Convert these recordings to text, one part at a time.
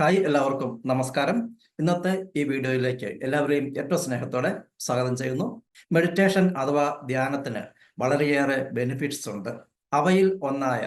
Hi, എല്ലാവർക്കും നമസ്കാരം. ഇന്നത്തെ ഈ വീഡിയോയിലേക്ക് എല്ലാവരെയും ഏറ്റവും സ്നേഹത്തോടെ സ്വാഗതം ചെയ്യുന്നു. മെഡിറ്റേഷൻ അഥവാ ധ്യാനത്തിന് വളരെയേറെ ബെനിഫിറ്റ്സ് ഉണ്ട്. അവയിൽ ഒന്നായ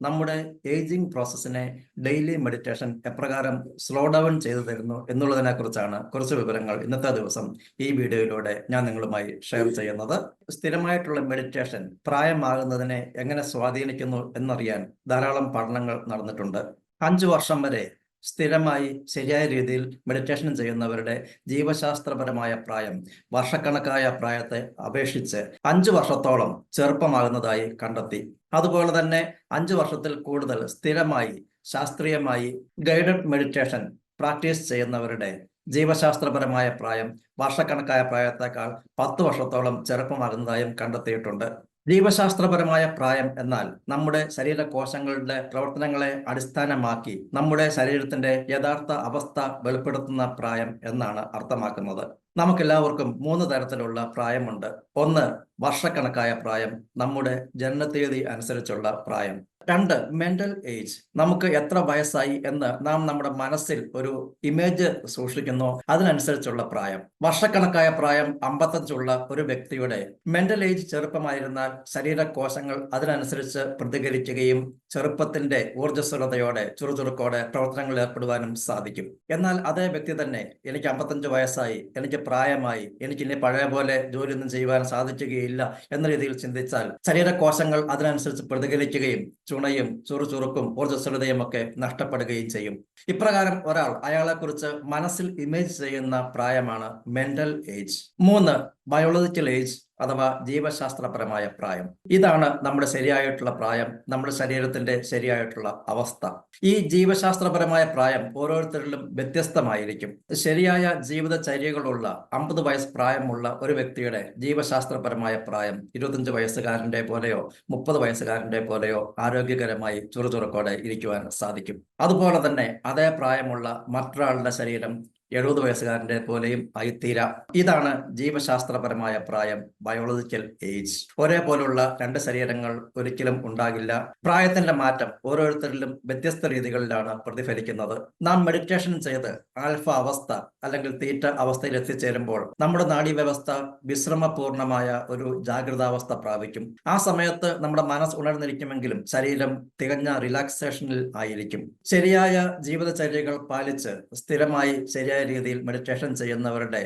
നമ്മുടെ ഏജിങ് പ്രോസസ്സിനെ ഡെയിലി മെഡിറ്റേഷൻ എപ്രകാരം സ്ലോ ഡൗൺ ചെയ്തു തരുന്നു എന്നുള്ളതിനെ കുറിച്ചാണ് കുറച്ച് വിവരങ്ങൾ ഇന്നത്തെ ദിവസം ഈ വീഡിയോയിലൂടെ ഞാൻ നിങ്ങളുമായി ഷെയർ ചെയ്യുന്നത്. സ്ഥിരമായിട്ടുള്ള മെഡിറ്റേഷൻ പ്രായമാകുന്നതിനെ എങ്ങനെ സ്വാധീനിക്കുന്നു എന്നറിയാൻ ധാരാളം പഠനങ്ങൾ നടന്നിട്ടുണ്ട്. 5 വർഷം വരെ സ്ഥിരമായി ശരിയായ രീതിയിൽ മെഡിറ്റേഷൻ ചെയ്യുന്നവരുടെ ജീവശാസ്ത്രപരമായ പ്രായം വർഷക്കണക്കായ പ്രായത്തെ അപേക്ഷിച്ച് 5 വർഷത്തോളം ചെറുപ്പമാകുന്നതായി കണ്ടെത്തി. അതുപോലെ തന്നെ 5 വർഷത്തിൽ കൂടുതൽ സ്ഥിരമായി ശാസ്ത്രീയമായി ഗൈഡഡ് മെഡിറ്റേഷൻ പ്രാക്ടീസ് ചെയ്യുന്നവരുടെ ജീവശാസ്ത്രപരമായ പ്രായം വർഷക്കണക്കായ പ്രായത്തേക്കാൾ 10 വർഷത്തോളം ചെറുപ്പമാകുന്നതായും കണ്ടെത്തിയിട്ടുണ്ട്. ജീവശാസ്ത്രപരമായ പ്രായം എന്നാൽ നമ്മുടെ ശരീരകോശങ്ങളുടെ പ്രവർത്തനങ്ങളെ അടിസ്ഥാനമാക്കി നമ്മുടെ ശരീരത്തിന്റെ യഥാർത്ഥ അവസ്ഥ വെളിപ്പെടുത്തുന്ന പ്രായം എന്നാണ് അർത്ഥമാക്കുന്നത്. നമുക്കെല്ലാവർക്കും 3 തരത്തിലുള്ള പ്രായമുണ്ട്. ഒന്ന്, വർഷക്കണക്കായ പ്രായം, നമ്മുടെ ജനനത്തീയതി അനുസരിച്ചുള്ള പ്രായം. 2, മെന്റൽ ഏജ്, നമുക്ക് എത്ര വയസ്സായി എന്ന് നാം നമ്മുടെ മനസ്സിൽ ഒരു ഇമേജ് സൂക്ഷിക്കുന്നു, അതിനനുസരിച്ചുള്ള പ്രായം. വർഷക്കണക്കായ പ്രായം 55 ഉള്ള ഒരു വ്യക്തിയുടെ മെന്റൽ ഏജ് ചെറുപ്പമായിരുന്നാൽ ശരീരകോശങ്ങൾ അതിനനുസരിച്ച് പ്രതികരിക്കുകയും ചെറുപ്പത്തിന്റെ ഊർജ്ജസ്വലതയോടെ ചുറുചുറുക്കോടെ പ്രവർത്തനങ്ങളിൽ ഏർപ്പെടുവാനും സാധിക്കും. എന്നാൽ അതേ വ്യക്തി തന്നെ എനിക്ക് 55 വയസ്സായി, എനിക്ക് പ്രായമായി, എനിക്ക് ഇനി പഴയ പോലെ ജോലിയൊന്നും ചെയ്യുവാൻ സാധിക്കുകയില്ല എന്ന രീതിയിൽ ചിന്തിച്ചാൽ ശരീരകോശങ്ങൾ അതിനനുസരിച്ച് പ്രതികരിക്കുകയും ചുണയും ചുറുചുറുക്കും ഊർജ്ജസ്വലതയും ഒക്കെ നഷ്ടപ്പെടുകയും ചെയ്യും. ഇപ്രകാരം ഒരാൾ അയാളെക്കുറിച്ച് മനസ്സിൽ ഇമേജ് ചെയ്യുന്ന പ്രായമാണ് മെന്റൽ ഏജ്. 3, ബയോളജിക്കൽ ഏജ് അഥവാ ജീവശാസ്ത്രപരമായ പ്രായം. ഇതാണ് നമ്മുടെ ശരിയായിട്ടുള്ള പ്രായം, നമ്മുടെ ശരീരത്തിന്റെ ശരിയായിട്ടുള്ള അവസ്ഥ. ഈ ജീവശാസ്ത്രപരമായ പ്രായം ഓരോരുത്തരിലും വ്യത്യസ്തമായിരിക്കും. ശരിയായ ജീവിതചര്യകളുള്ള 50 വയസ്സ് പ്രായമുള്ള ഒരു വ്യക്തിയുടെ ജീവശാസ്ത്രപരമായ പ്രായം 25 വയസ്സുകാരന്റെ പോലെയോ 30 വയസ്സുകാരന്റെ പോലെയോ ആരോഗ്യകരമായി ചുറുചുറുക്കോടെ ഇരിക്കുവാൻ സാധിക്കും. അതുപോലെ തന്നെ അതേ പ്രായമുള്ള മറ്റൊരാളുടെ ശരീരം 70 വയസ്സുകാരന്റെ പോലെയും ആയിത്തീരാം. ഇതാണ് ജീവശാസ്ത്രപരമായ പ്രായം, ബയോളജിക്കൽ ഏജ്. ഒരേപോലുള്ള 2 ശരീരങ്ങൾ ഒരിക്കലും ഉണ്ടാകില്ല. പ്രായത്തിന്റെ മാറ്റം ഓരോരുത്തരിലും വ്യത്യസ്ത രീതികളിലാണ് പ്രതിഫലിക്കുന്നത്. നാം മെഡിറ്റേഷൻ ചെയ്ത് ആൽഫ അവസ്ഥ അല്ലെങ്കിൽ തീറ്റ അവസ്ഥയിൽ എത്തിച്ചേരുമ്പോൾ നമ്മുടെ നാഡീവ്യവസ്ഥ വിശ്രമപൂർണമായ ഒരു ജാഗ്രതാവസ്ഥ പ്രാപിക്കും. ആ സമയത്ത് നമ്മുടെ മനസ്സ് ഉണർന്നിരിക്കുമെങ്കിലും ശരീരം തികഞ്ഞ റിലാക്സേഷനിൽ ആയിരിക്കും. ശരിയായ ജീവിതചര്യകൾ പാലിച്ച് സ്ഥിരമായി ശരിയായ രീതിയിൽ മെഡിറ്റേഷൻ ചെയ്യുന്നവരുടെ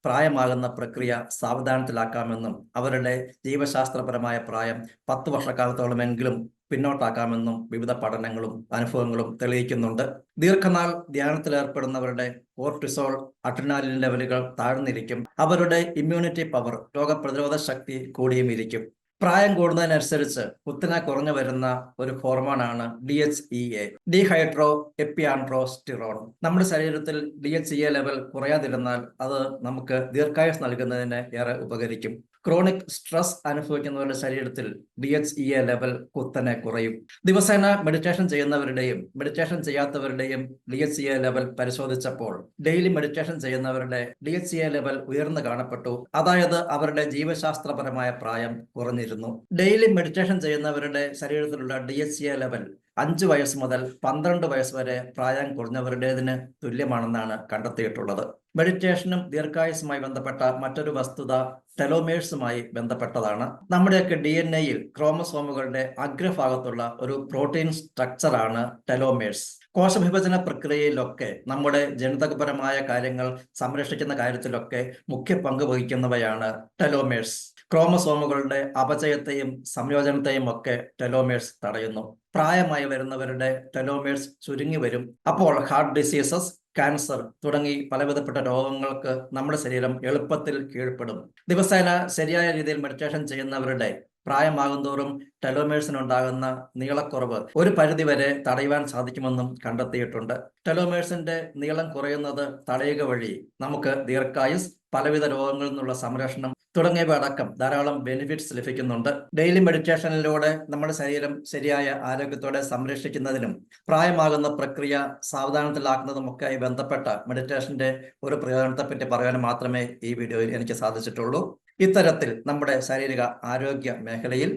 പ്രായമാകുന്ന പ്രക്രിയ സാവധാനത്തിലാക്കാമെന്നും അവരുടെ ജീവശാസ്ത്രപരമായ പ്രായം 10 വർഷക്കാലത്തോളമെങ്കിലും പിന്നോട്ടാക്കാമെന്നും വിവിധ പഠനങ്ങളും അനുഭവങ്ങളും തെളിയിക്കുന്നുണ്ട്. ദീർഘനാൾ ധ്യാനത്തിൽ ഏർപ്പെടുന്നവരുടെ കോർട്ടിസോൾ, അഡ്രിനാലിൻ ലെവലുകൾ താഴ്ന്നിരിക്കും. അവരുടെ ഇമ്മ്യൂണിറ്റി പവർ, രോഗപ്രതിരോധ ശക്തി കൂടിയും ഇരിക്കും. പ്രായം കൂടുന്നതിനനുസരിച്ച് കുത്തനെ കുറഞ്ഞു വരുന്ന ഒരു ഹോർമോണാണ് DHEA, ഡീഹൈഡ്രോ എപ്പിയാൻഡ്രോസ്റ്റിറോൺ. നമ്മുടെ ശരീരത്തിൽ DHEA ലെവൽ കുറയാതിരുന്നാൽ അത് നമുക്ക് ദീർഘായുസ് നൽകുന്നതിന് ഏറെ ഉപകരിക്കും. ക്രോണിക് സ്ട്രെസ് അനുഭവിക്കുന്നവരുടെ ശരീരത്തിൽ DHEA ലെവൽ കുത്തനെ കുറയും. ദിവസേന മെഡിറ്റേഷൻ ചെയ്യുന്നവരുടെയും മെഡിറ്റേഷൻ ചെയ്യാത്തവരുടെയും DHEA ലെവൽ പരിശോധിച്ചപ്പോൾ ഡെയിലി മെഡിറ്റേഷൻ ചെയ്യുന്നവരുടെ DHEA ലെവൽ ഉയർന്നു കാണപ്പെട്ടു. അതായത് അവരുടെ ജീവശാസ്ത്രപരമായ പ്രായം കുറഞ്ഞിരുന്നു. ഡെയിലി മെഡിറ്റേഷൻ ചെയ്യുന്നവരുടെ ശരീരത്തിലുള്ള DHEA ലെവൽ 5 വയസ്സ് മുതൽ 12 വയസ്സ് വരെ പ്രായം കുറഞ്ഞവരുടേതിന് തുല്യമാണെന്നാണ് കണ്ടെത്തിയിട്ടുള്ളത്. മെഡിറ്റേഷനും ദീർഘായുസുമായി ബന്ധപ്പെട്ട മറ്റൊരു വസ്തുത ടെലോമേഴ്സുമായി ബന്ധപ്പെട്ടതാണ്. നമ്മുടെയൊക്കെ DNA-യിൽ ക്രോമസോമുകളുടെ അഗ്രഭാഗത്തുള്ള ഒരു പ്രോട്ടീൻ സ്ട്രക്ചറാണ് ടെലോമേഴ്സ്. കോശവിഭജന പ്രക്രിയയിലൊക്കെ നമ്മുടെ ജനിതകപരമായ കാര്യങ്ങൾ സംരക്ഷിക്കുന്ന കാര്യത്തിലൊക്കെ മുഖ്യ പങ്ക് വഹിക്കുന്നവയാണ് ടെലോമേഴ്സ്. ക്രോമസോമുകളുടെ അപചയത്തെയും സംയോജനത്തെയും ഒക്കെ ടെലോമേഴ്സ് തടയുന്നു. പ്രായമായി വരുന്നവരുടെ ടെലോമേഴ്സ് ചുരുങ്ങി വരും. അപ്പോൾ ഹാർട്ട് ഡിസീസസ്, ക്യാൻസർ തുടങ്ങി പലവിധപ്പെട്ട രോഗങ്ങൾക്ക് നമ്മുടെ ശരീരം എളുപ്പത്തിൽ കീഴ്പ്പെടും. ദിവസേന ശരിയായ രീതിയിൽ മെഡിറ്റേഷൻ ചെയ്യുന്നവരുടെ പ്രായമാകുന്തോറും ടെലോമേഴ്സിനുണ്ടാകുന്ന നീളക്കുറവ് ഒരു പരിധിവരെ തടയുവാൻ സാധിക്കുമെന്നും കണ്ടെത്തിയിട്ടുണ്ട്. ടെലോമേഴ്സിന്റെ നീളം കുറയുന്നത് തടയുക വഴി നമുക്ക് ദീർഘായുസ്, പലവിധ രോഗങ്ങളിൽ നിന്നുള്ള സംരക്ഷണം തുടങ്ങിയവ അടക്കം ധാരാളം ബെനിഫിറ്റ്സ് ലഭിക്കുന്നുണ്ട്. ഡെയിലി മെഡിറ്റേഷനിലൂടെ നമ്മുടെ ശരീരം ശരിയായ ആരോഗ്യത്തോടെ സംരക്ഷിക്കുന്നതിനും പ്രായമാകുന്ന പ്രക്രിയ സാവധാനത്തിലാക്കുന്നതുമൊക്കെയായി ബന്ധപ്പെട്ട മെഡിറ്റേഷന്റെ ഒരു പ്രയോജനത്തെപ്പറ്റി പറയാൻ മാത്രമേ ഈ വീഡിയോയിൽ എനിക്ക് സാധിച്ചിട്ടുള്ളൂ. ഇത്തരത്തിൽ നമ്മുടെ ശാരീരിക ആരോഗ്യ മേഖലയിൽ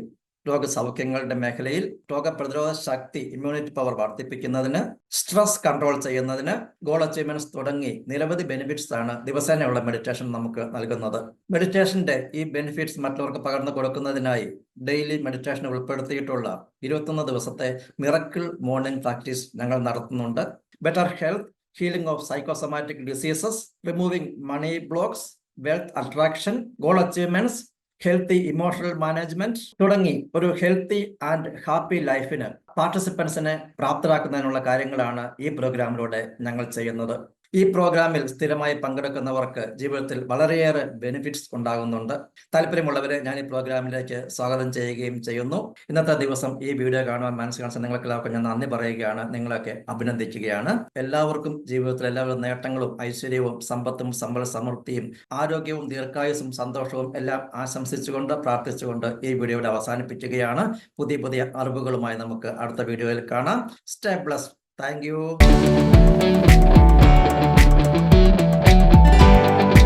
രോഗസൗഖ്യങ്ങളുടെ മേഖലയിൽ രോഗപ്രതിരോധ ശക്തി, ഇമ്മ്യൂണിറ്റി പവർ വർദ്ധിപ്പിക്കുന്നതിന്, സ്ട്രെസ് കൺട്രോൾ ചെയ്യുന്നതിന്, ഗോൾ അച്ചീവ്മെന്റ്സ് തുടങ്ങി നിരവധി ബെനിഫിറ്റ്സ് ആണ് ദിവസേനയുള്ള മെഡിറ്റേഷൻ നമുക്ക് നൽകുന്നത്. മെഡിറ്റേഷന്റെ ഈ ബെനിഫിറ്റ്സ് മറ്റുള്ളവർക്ക് പകർന്നു കൊടുക്കുന്നതിനായി ഡെയിലി മെഡിറ്റേഷൻ ഉൾപ്പെടുത്തിയിട്ടുള്ള 21 ദിവസത്തെ മിറക്കിൾ മോർണിംഗ് പ്രാക്ടീസ് ഞങ്ങൾ നടത്തുന്നുണ്ട്. Better health, healing of psychosomatic diseases, removing money blocks, wealth attraction, goal achievements, healthy emotional management തുടങ്ങി ഒരു ഹെൽത്തി ആൻഡ് ഹാപ്പി ലൈഫിന് പാർട്ടിസിപ്പൻസിനെ പ്രാപ്തരാക്കുന്നതിനുള്ള കാര്യങ്ങളാണ് ഈ പ്രോഗ്രാമിലൂടെ ഞങ്ങൾ ചെയ്യുന്നത്. ഈ പ്രോഗ്രാമിൽ സ്ഥിരമായി പങ്കെടുക്കുന്നവർക്ക് ജീവിതത്തിൽ വളരെയേറെ ബെനിഫിറ്റ്സ് ഉണ്ടാകുന്നുണ്ട്. താല്പര്യമുള്ളവരെ ഞാൻ ഈ പ്രോഗ്രാമിലേക്ക് സ്വാഗതം ചെയ്യുകയും ചെയ്യുന്നു. ഇന്നത്തെ ദിവസം ഈ വീഡിയോ കാണുവാൻ മനസ്സ് കാണിച്ച നിങ്ങൾക്കെല്ലാവർക്കും ഞാൻ നന്ദി പറയുകയാണ്, നിങ്ങളൊക്കെ അഭിനന്ദിക്കുകയാണ്. എല്ലാവർക്കും ജീവിതത്തിൽ എല്ലാവരും നേട്ടങ്ങളും ഐശ്വര്യവും സമ്പത്തും സമ്പൽ സമൃദ്ധിയും ആരോഗ്യവും ദീർഘായുസ്സും സന്തോഷവും എല്ലാം ആശംസിച്ചുകൊണ്ട് പ്രാർത്ഥിച്ചുകൊണ്ട് ഈ വീഡിയോയുടെ അവസാനിപ്പിക്കുകയാണ്. പുതിയ അറിവുകളുമായി നമുക്ക് അടുത്ത വീഡിയോയിൽ കാണാം. Stay blessed. Thank you.